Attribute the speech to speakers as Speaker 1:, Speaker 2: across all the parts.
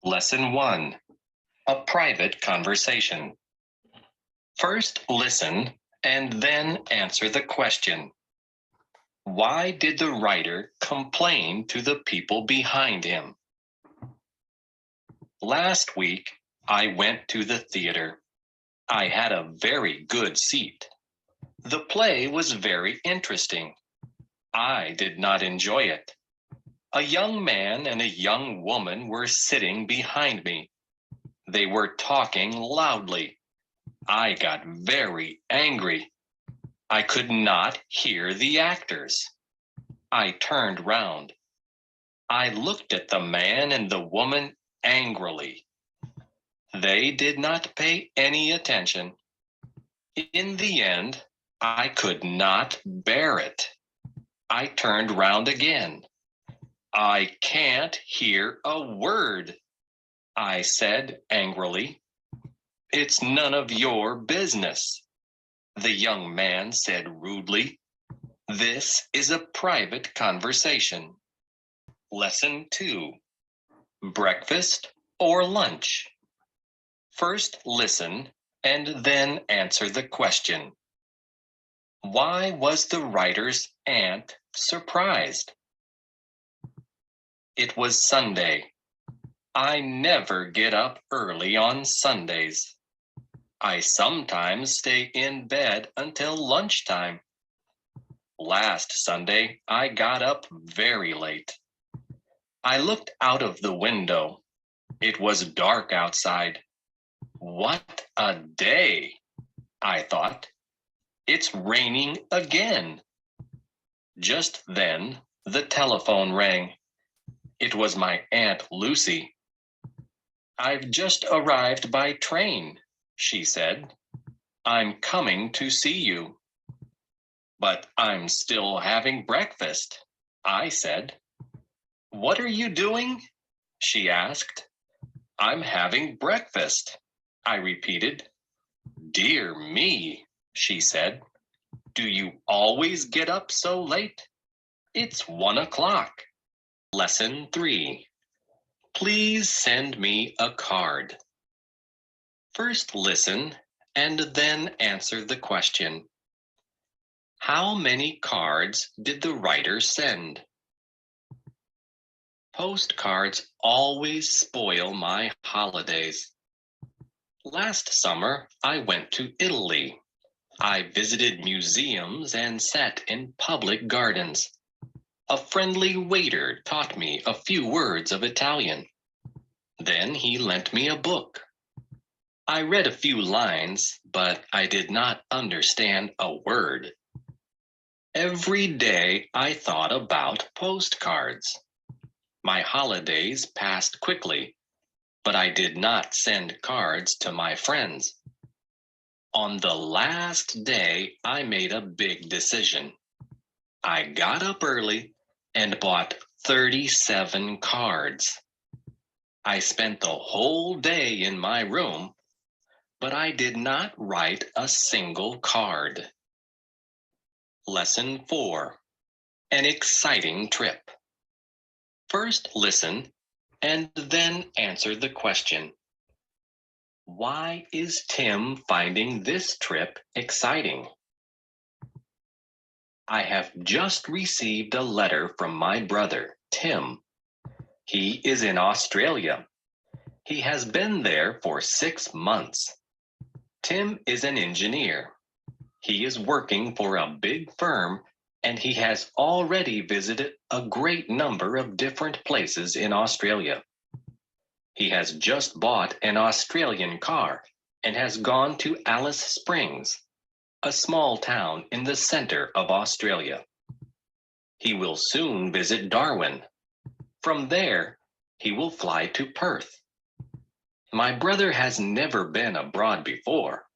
Speaker 1: Lesson 1. A private conversation. First listen and then answer the question. Why did the writer complain to the people behind him? Last week, I went to the theater. I had a very good seat. The play was very interesting. I did not enjoy it. A young man and a young woman were sitting behind me. They were talking loudly. I got very angry. I could not hear the actors. I turned round. I looked at the man and the woman angrily. They did not pay any attention. In the end, I could not bear it. I turned round again. I can't hear a word, I said angrily. It's none of your business, the young man said rudely. This is a private conversation. Lesson 2. Breakfast or lunch? First listen and then answer the question. Why was the writer's aunt surprised? It was Sunday. I never get up early on Sundays. I sometimes stay in bed until lunchtime. Last Sunday, I got up very late. I looked out of the window. It was dark outside. What a day, I thought. It's raining again. Just then, the telephone rang. It was my Aunt Lucy. I've just arrived by train, she said. I'm coming to see you. But I'm still having breakfast, I said. What are you doing? She asked. I'm having breakfast, I repeated. Dear me, she said. Do you always get up so late? It's 1 o'clock. Lesson 3. Please send me a card. First listen and then answer the question. How many cards did the writer send? Postcards always spoil my holidays. Last summer, I went to Italy. I visited museums and sat in public gardens. A friendly waiter taught me a few words of Italian. Then he lent me a book. I read a few lines, but I did not understand a word. Every day I thought about postcards. My holidays passed quickly, but I did not send cards to my friends. On the last day, I made a big decision. I got up early and bought 37 cards. I spent the whole day in my room, but I did not write a single card. Lesson 4. An exciting trip. First listen and then answer the question. Why is Tim finding this trip exciting? I have just received a letter from my brother, Tim. He is in Australia. He has been there for 6 months. Tim is an engineer. He is working for a big firm, and he has already visited a great number of different places in Australia. He has just bought an Australian car and has gone to Alice Springs, a small town in the center of Australia. He will soon visit Darwin. From there, he will fly to Perth. My brother has never been abroad before,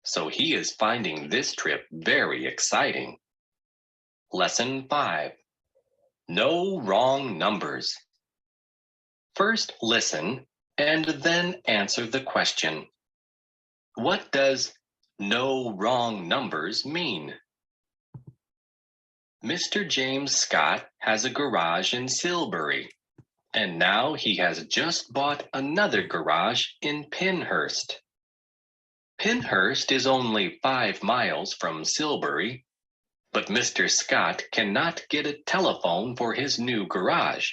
Speaker 1: so he is finding this trip very exciting. Lesson 5. No wrong numbers. First listen and then answer the question. What does no wrong numbers mean? Mr. James Scott has a garage in Silbury. and now he has just bought another garage in Pinehurst. Pinehurst is only 5 miles from Silbury, but Mr. Scott cannot get a telephone for his new garage,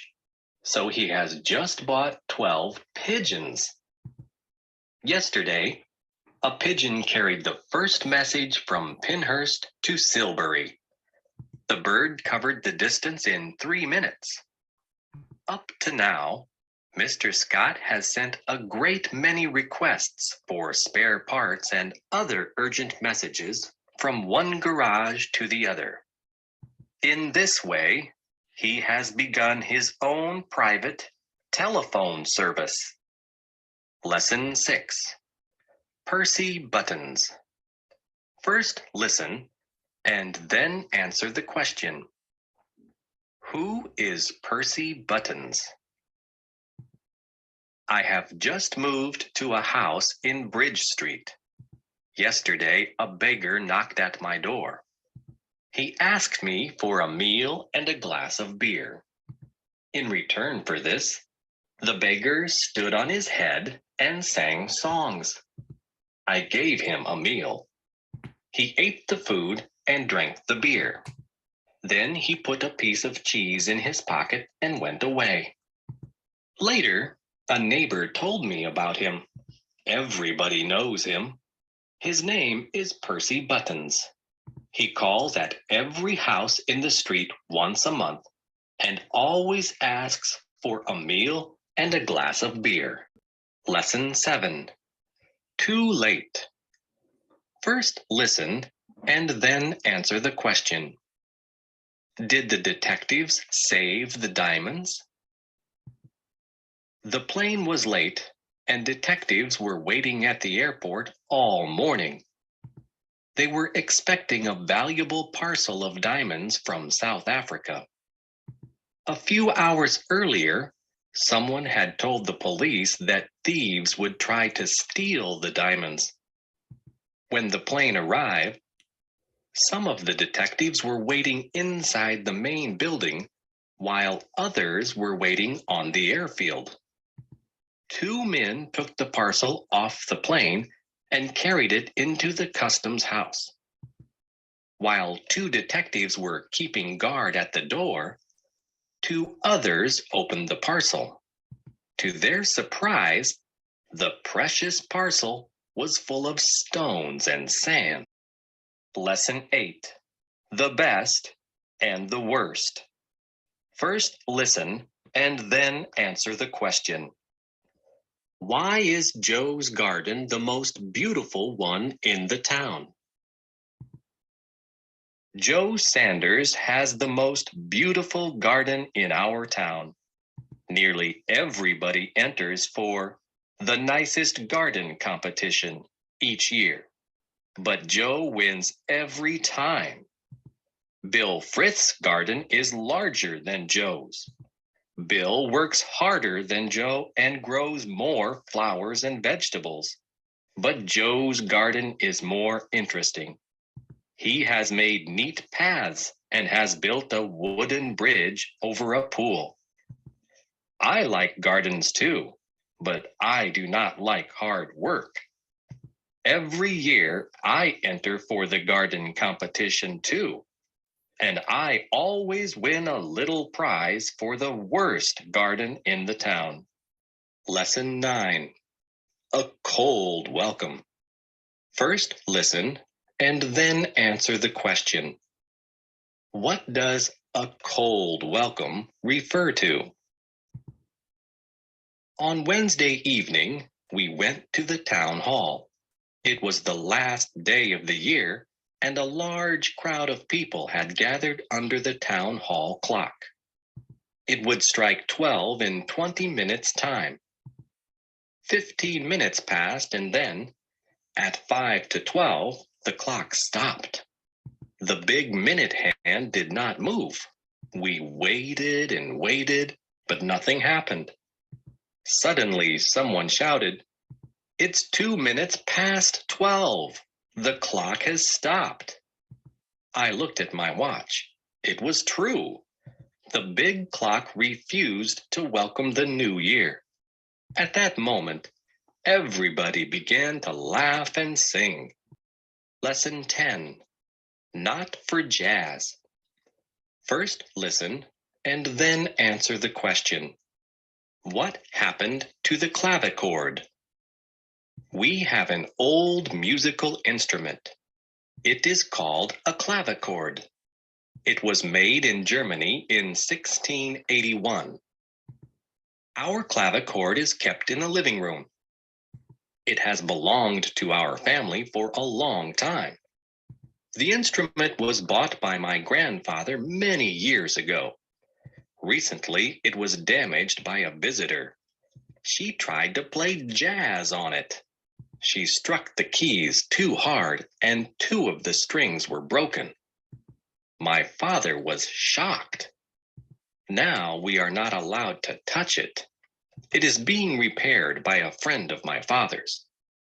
Speaker 1: so he has just bought 12 pigeons. Yesterday, a pigeon carried the first message from Pinehurst to Silbury. The bird covered the distance in 3 minutes. Up to now, Mr. Scott has sent a great many requests for spare parts and other urgent messages from one garage to the other. In this way, he has begun his own private telephone service. Lesson 6. Percy Buttons. First listen and then answer the question. Who is Percy Buttons? I have just moved to a house in Bridge Street. Yesterday, a beggar knocked at my door. He asked me for a meal and a glass of beer. In return for this, the beggar stood on his head and sang songs. I gave him a meal. He ate the food and drank the beer. Then he put a piece of cheese in his pocket and went away. Later, a neighbor told me about him. Everybody knows him. His name is Percy Buttons. He calls at every house in the street once a month and always asks for a meal and a glass of beer. Lesson 7. Too late. First listen and then answer the question. Did the detectives save the diamonds? The plane was late and detectives were waiting at the airport all morning. They were expecting a valuable parcel of diamonds from South Africa. A few hours earlier, someone had told the police that thieves would try to steal the diamonds. When the plane arrived, some of the detectives were waiting inside the main building, while others were waiting on the airfield. 2 men took the parcel off the plane and carried it into the customs house. While 2 detectives were keeping guard at the door, 2 others opened the parcel. To their surprise, the precious parcel was full of stones and sand. Lesson 8. The best and the worst. First listen and then answer the question. Why is Joe's garden the most beautiful one in the town? Joe Sanders has the most beautiful garden in our town. Nearly everybody enters for the nicest garden competition each year, but Joe wins every time. Bill Frith's garden is larger than Joe's. Bill works harder than Joe and grows more flowers and vegetables, but Joe's garden is more interesting. He has made neat paths and has built a wooden bridge over a pool. I like gardens too, but I do not like hard work. Every year I enter for the garden competition too, and I always win a little prize for the worst garden in the town. Lesson 9. A cold welcome. First listen and then answer the question. What does a cold welcome refer to? On Wednesday evening, we went to the town hall. It was the last day of the year, and a large crowd of people had gathered under the town hall clock. It would strike 12 in 20 minutes' time. 15 minutes passed, and then, at 5 to 12, the clock stopped. The big minute hand did not move. We waited and waited, but nothing happened. Suddenly, someone shouted, "It's 2 minutes past 12. The clock has stopped." I looked at my watch. It was true. The big clock refused to welcome the new year. At that moment, everybody began to laugh and sing. Lesson 10. Not for jazz. First listen and then answer the question. What happened to the clavichord? We have an old musical instrument. It is called a clavichord. It was made in Germany in 1681. Our clavichord is kept in the living room. It has belonged to our family for a long time. The instrument was bought by my grandfather many years ago. Recently, it was damaged by a visitor. She tried to play jazz on it. She struck the keys too hard, and 2 of the strings were broken. My father was shocked. Now we are not allowed to touch it. It is being repaired by a friend of my father's.